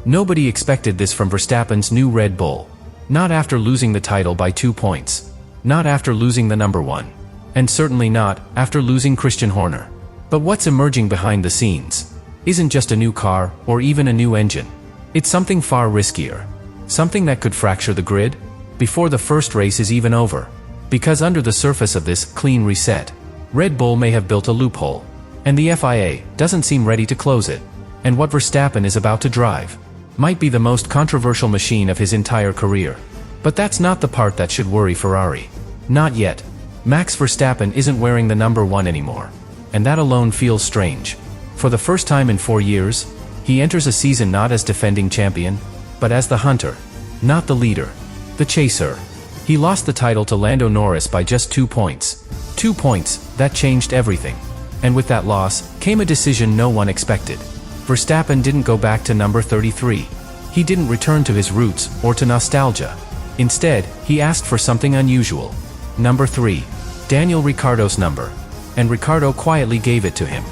Nobody expected this from Verstappen's new Red Bull. Not after losing the title by 2 points. Not after losing the number 1. And certainly not after losing Christian Horner. But what's emerging behind the scenes isn't just a new car or even a new engine. It's something far riskier. Something that could fracture the grid before the first race is even over. Because under the surface of this clean reset, Red Bull may have built a loophole. And the FIA doesn't seem ready to close it. And what Verstappen is about to drive might be the most controversial machine of his entire career. But that's not the part that should worry Ferrari. Not yet. Max Verstappen isn't wearing the number 1 anymore. And that alone feels strange. For the first time in 4 years, he enters a season not as defending champion, but as the hunter. Not the leader. The chaser. He lost the title to Lando Norris by just 2 points. 2 points, that changed everything. And with that loss, came a decision no one expected. Verstappen didn't go back to number 33. He didn't return to his roots or to nostalgia. Instead, he asked for something unusual. Number 3. Daniel Ricciardo's number. And Ricciardo quietly gave it to him.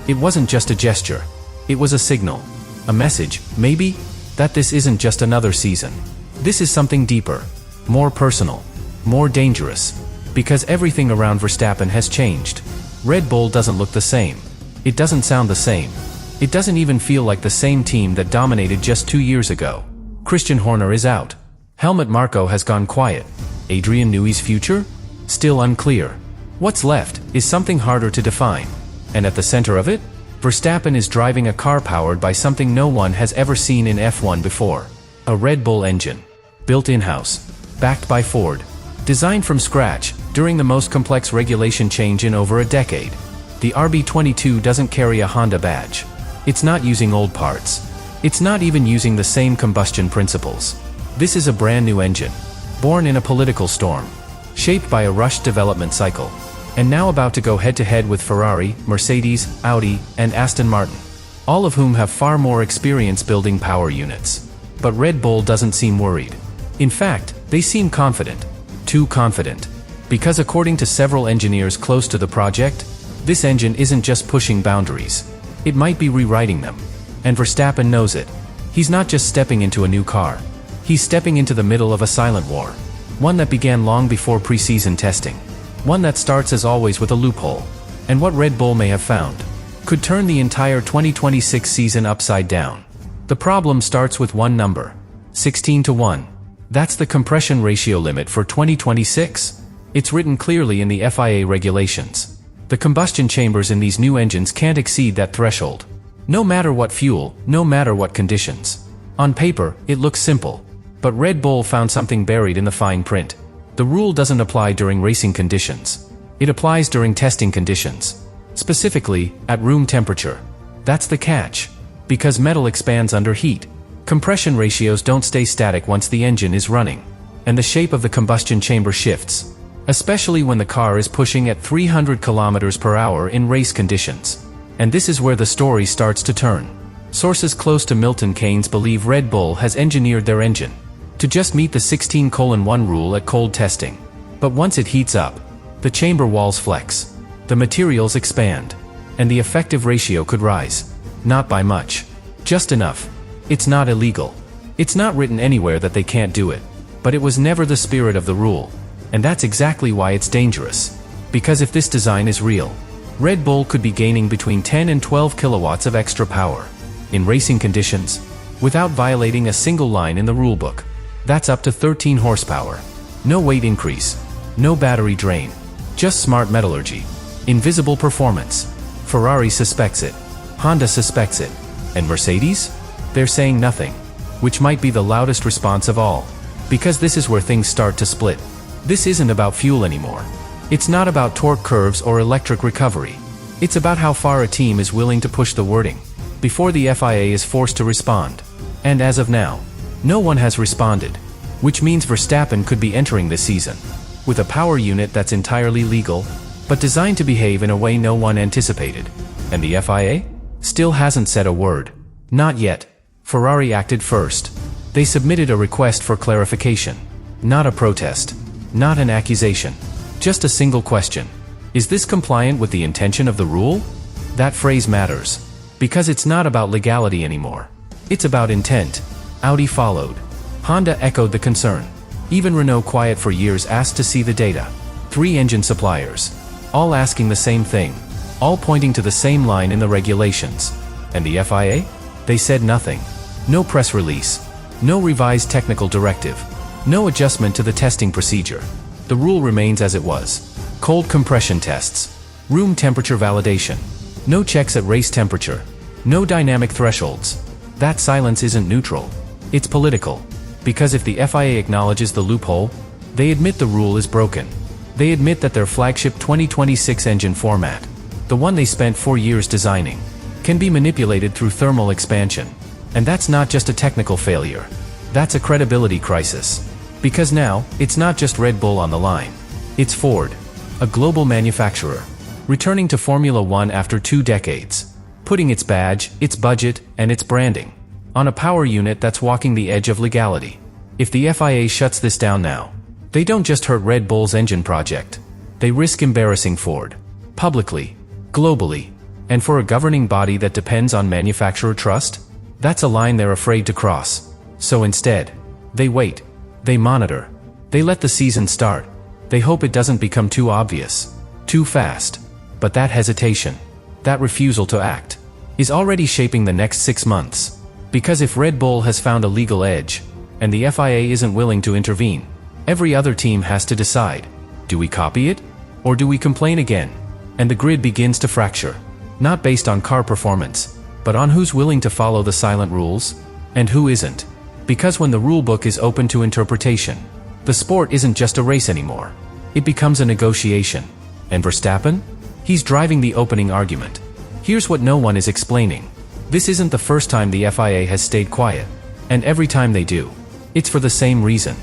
It wasn't just a gesture. It was a signal. A message, maybe, that this isn't just another season. This is something deeper. More personal. More dangerous. Because everything around Verstappen has changed. Red Bull doesn't look the same. It doesn't sound the same. It doesn't even feel like the same team that dominated just 2 years ago. Christian Horner is out. Helmut Marko has gone quiet. Adrian Newey's future? Still unclear. What's left is something harder to define. And at the center of it, Verstappen is driving a car powered by something no one has ever seen in F1 before. A Red Bull engine. Built in-house. Backed by Ford. Designed from scratch during the most complex regulation change in over a decade. The RB22 doesn't carry a Honda badge. It's not using old parts. It's not even using the same combustion principles. This is a brand new engine. Born in a political storm. Shaped by a rushed development cycle. And now about to go head-to-head with Ferrari, Mercedes, Audi, and Aston Martin. All of whom have far more experience building power units. But Red Bull doesn't seem worried. In fact, they seem confident. Too confident. Because according to several engineers close to the project, this engine isn't just pushing boundaries. It might be rewriting them. And Verstappen knows it. He's not just stepping into a new car. He's stepping into the middle of a silent war. One that began long before pre-season testing. One that starts as always with a loophole. And what Red Bull may have found could turn the entire 2026 season upside down. The problem starts with one number. 16:1. That's the compression ratio limit for 2026. It's written clearly in the FIA regulations. The combustion chambers in these new engines can't exceed that threshold. No matter what fuel, no matter what conditions. On paper, it looks simple. But Red Bull found something buried in the fine print. The rule doesn't apply during racing conditions. It applies during testing conditions. Specifically, at room temperature. That's the catch. Because metal expands under heat. Compression ratios don't stay static once the engine is running. And the shape of the combustion chamber shifts. Especially when the car is pushing at 300 km per hour in race conditions. And this is where the story starts to turn. Sources close to Milton Keynes believe Red Bull has engineered their engine to just meet the 16:1 rule at cold testing. But once it heats up, the chamber walls flex, the materials expand, and the effective ratio could rise. Not by much. Just enough. It's not illegal. It's not written anywhere that they can't do it. But it was never the spirit of the rule. And that's exactly why it's dangerous. Because if this design is real, Red Bull could be gaining between 10 and 12 kilowatts of extra power in racing conditions, without violating a single line in the rulebook. That's up to 13 horsepower. No weight increase. No battery drain. Just smart metallurgy. Invisible performance. Ferrari suspects it. Honda suspects it. And Mercedes? They're saying nothing. Which might be the loudest response of all. Because this is where things start to split. This isn't about fuel anymore. It's not about torque curves or electric recovery. It's about how far a team is willing to push the wording before the FIA is forced to respond. And as of now, no one has responded. Which means Verstappen could be entering this season with a power unit that's entirely legal, but designed to behave in a way no one anticipated. And the FIA still hasn't said a word. Not yet. Ferrari acted first. They submitted a request for clarification. Not a protest. Not an accusation. Just a single question. Is this compliant with the intention of the rule? That phrase matters. Because it's not about legality anymore. It's about intent. Audi followed. Honda echoed the concern. Even Renault, quiet for years, asked to see the data. 3 engine suppliers, all asking the same thing, all pointing to the same line in the regulations. And the FIA? They said nothing. No press release. No revised technical directive. No adjustment to the testing procedure. The rule remains as it was. Cold compression tests. Room temperature validation. No checks at race temperature. No dynamic thresholds. That silence isn't neutral. It's political. Because if the FIA acknowledges the loophole, they admit the rule is broken. They admit that their flagship 2026 engine format, the one they spent 4 years designing, can be manipulated through thermal expansion. And that's not just a technical failure. That's a credibility crisis. Because now, it's not just Red Bull on the line. It's Ford, a global manufacturer, returning to Formula One after 2 decades, putting its badge, its budget, and its branding on a power unit that's walking the edge of legality. If the FIA shuts this down now, they don't just hurt Red Bull's engine project. They risk embarrassing Ford, publicly, globally, and for a governing body that depends on manufacturer trust, that's a line they're afraid to cross. So instead, they wait, they monitor, they let the season start, they hope it doesn't become too obvious, too fast. But that hesitation, that refusal to act, is already shaping the next 6 months. Because if Red Bull has found a legal edge, and the FIA isn't willing to intervene, every other team has to decide, do we copy it? Or do we complain again? And the grid begins to fracture, not based on car performance, but on who's willing to follow the silent rules, and who isn't. Because when the rulebook is open to interpretation, the sport isn't just a race anymore. It becomes a negotiation. And Verstappen? He's driving the opening argument. Here's what no one is explaining. This isn't the first time the FIA has stayed quiet. And every time they do, it's for the same reason.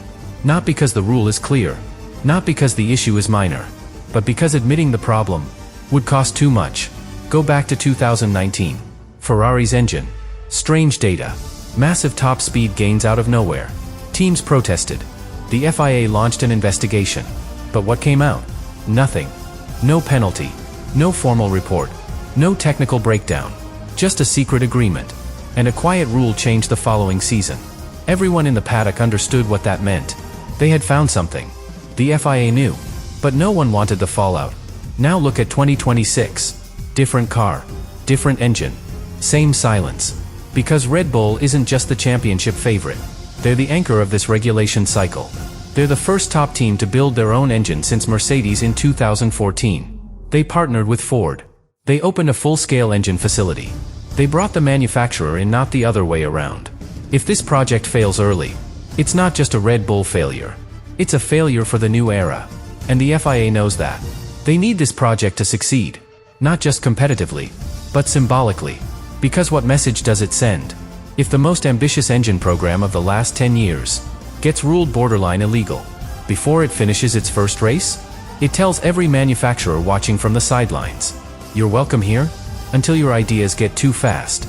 Not because the rule is clear, not because the issue is minor, but because admitting the problem would cost too much. Go back to 2019. Ferrari's engine. Strange data. Massive top speed gains out of nowhere. Teams protested. The FIA launched an investigation. But what came out? Nothing. No penalty. No formal report. No technical breakdown. Just a secret agreement. And a quiet rule change the following season. Everyone in the paddock understood what that meant. They had found something. The FIA knew. But no one wanted the fallout. Now look at 2026. Different car. Different engine. Same silence. Because Red Bull isn't just the championship favorite. They're the anchor of this regulation cycle. They're the first top team to build their own engine since Mercedes in 2014. They partnered with Ford. They opened a full-scale engine facility. They brought the manufacturer in, not the other way around. If this project fails early, it's not just a Red Bull failure. It's a failure for the new era. And the FIA knows that. They need this project to succeed. Not just competitively, but symbolically. Because what message does it send? If the most ambitious engine program of the last 10 years gets ruled borderline illegal before it finishes its first race, it tells every manufacturer watching from the sidelines, you're welcome here, until your ideas get too fast.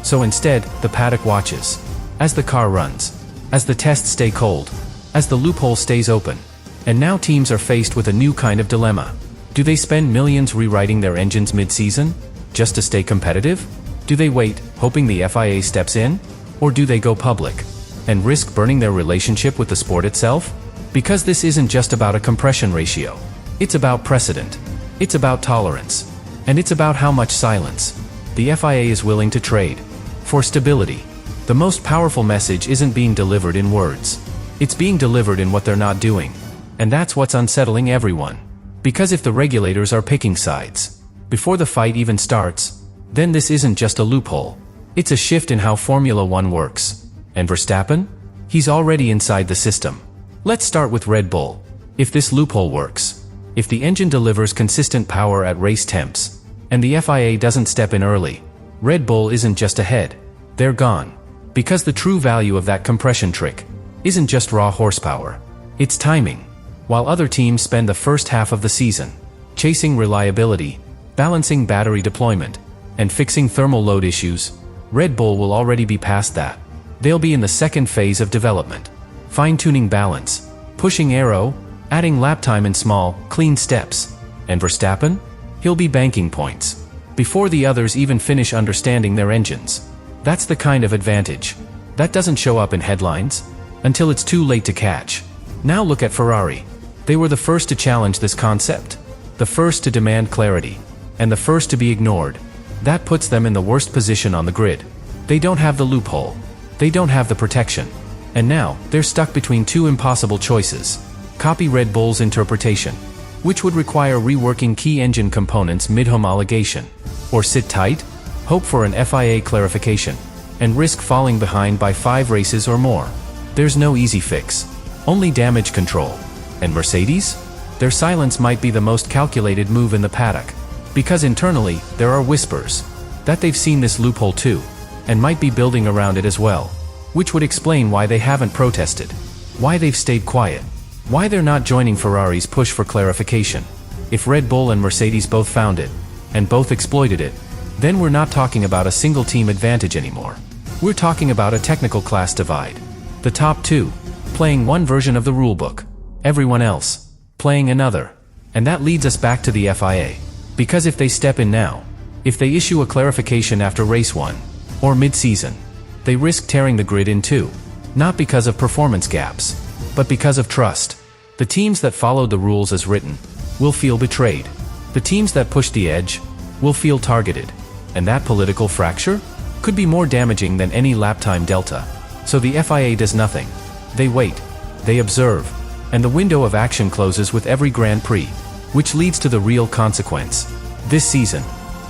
So instead, the paddock watches. As the car runs. As the tests stay cold. As the loophole stays open. And now teams are faced with a new kind of dilemma. Do they spend millions rewriting their engines mid-season, just to stay competitive? Do they wait, hoping the FIA steps in? Or do they go public, and risk burning their relationship with the sport itself? Because this isn't just about a compression ratio. It's about precedent. It's about tolerance. And it's about how much silence the FIA is willing to trade for stability. The most powerful message isn't being delivered in words. It's being delivered in what they're not doing. And that's what's unsettling everyone. Because if the regulators are picking sides before the fight even starts, then this isn't just a loophole. It's a shift in how Formula One works. And Verstappen? He's already inside the system. Let's start with Red Bull. If this loophole works, if the engine delivers consistent power at race temps, and the FIA doesn't step in early, Red Bull isn't just ahead. They're gone. Because the true value of that compression trick isn't just raw horsepower. It's timing. While other teams spend the first half of the season chasing reliability, balancing battery deployment, and fixing thermal load issues, Red Bull will already be past that. They'll be in the second phase of development. Fine-tuning balance, pushing aero, adding lap time in small, clean steps. And Verstappen? He'll be banking points before the others even finish understanding their engines. That's the kind of advantage that doesn't show up in headlines until it's too late to catch. Now look at Ferrari. They were the first to challenge this concept, the first to demand clarity, and the first to be ignored. That puts them in the worst position on the grid. They don't have the loophole. They don't have the protection. And now, they're stuck between two impossible choices. Copy Red Bull's interpretation, which would require reworking key engine components mid-homologation. Or sit tight, hope for an FIA clarification, and risk falling behind by 5 races or more. There's no easy fix, only damage control. And Mercedes? Their silence might be the most calculated move in the paddock, because internally, there are whispers that they've seen this loophole too, and might be building around it as well, which would explain why they haven't protested, why they've stayed quiet, why they're not joining Ferrari's push for clarification. If Red Bull and Mercedes both found it, and both exploited it, then we're not talking about a single team advantage anymore. We're talking about a technical class divide. The top 2, playing one version of the rulebook, everyone else, playing another. And that leads us back to the FIA. Because if they step in now, if they issue a clarification after race 1, or mid-season, they risk tearing the grid in two. Not because of performance gaps, but because of trust. The teams that followed the rules as written will feel betrayed. The teams that pushed the edge will feel targeted. And that political fracture could be more damaging than any lap time delta. So the FIA does nothing. They wait. They observe. And the window of action closes with every Grand Prix, which leads to the real consequence. This season,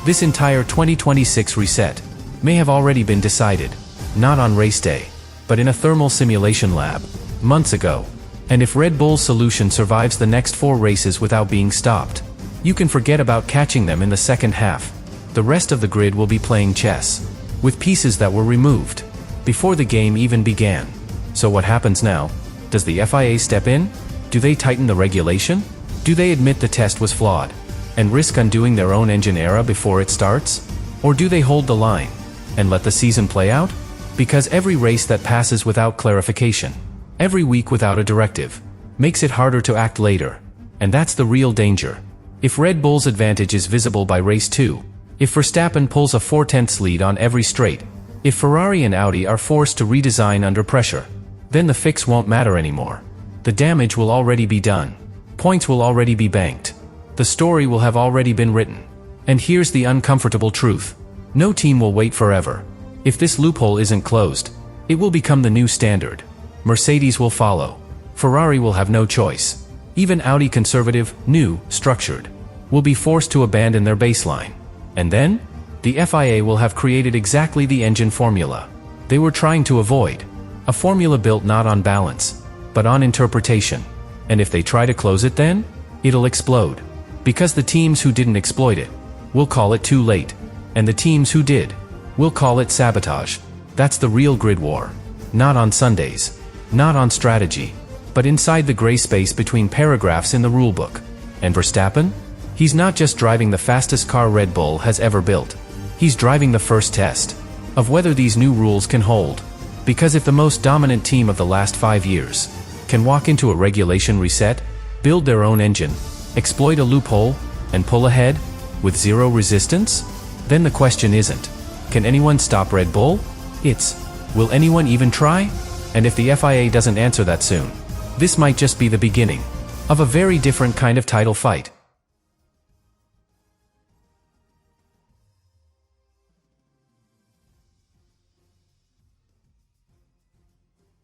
this entire 2026 reset, may have already been decided, not on race day, but in a thermal simulation lab, months ago. And if Red Bull's solution survives the next 4 races without being stopped, you can forget about catching them in the second half. The rest of the grid will be playing chess, with pieces that were removed before the game even began. So what happens now? Does the FIA step in? Do they tighten the regulation? Do they admit the test was flawed, and risk undoing their own engine era before it starts? Or do they hold the line, and let the season play out? Because every race that passes without clarification, every week without a directive, makes it harder to act later. And that's the real danger. If Red Bull's advantage is visible by race 2, if Verstappen pulls a 4/10 lead on every straight, if Ferrari and Audi are forced to redesign under pressure, then the fix won't matter anymore. The damage will already be done. Points will already be banked. The story will have already been written. And here's the uncomfortable truth. No team will wait forever. If this loophole isn't closed, it will become the new standard. Mercedes will follow. Ferrari will have no choice. Even Audi, conservative, new, structured, will be forced to abandon their baseline. And then, the FIA will have created exactly the engine formula they were trying to avoid. A formula built not on balance, but on interpretation. And if they try to close it, then it'll explode. Because the teams who didn't exploit it will call it too late. And the teams who did will call it sabotage. That's the real grid war. Not on Sundays. Not on strategy. But inside the gray space between paragraphs in the rulebook. And Verstappen? He's not just driving the fastest car Red Bull has ever built. He's driving the first test of whether these new rules can hold. Because if the most dominant team of the last 5 years can walk into a regulation reset, build their own engine, exploit a loophole, and pull ahead with zero resistance, then the question isn't, can anyone stop Red Bull? It's, will anyone even try? And if the FIA doesn't answer that soon, this might just be the beginning of a very different kind of title fight.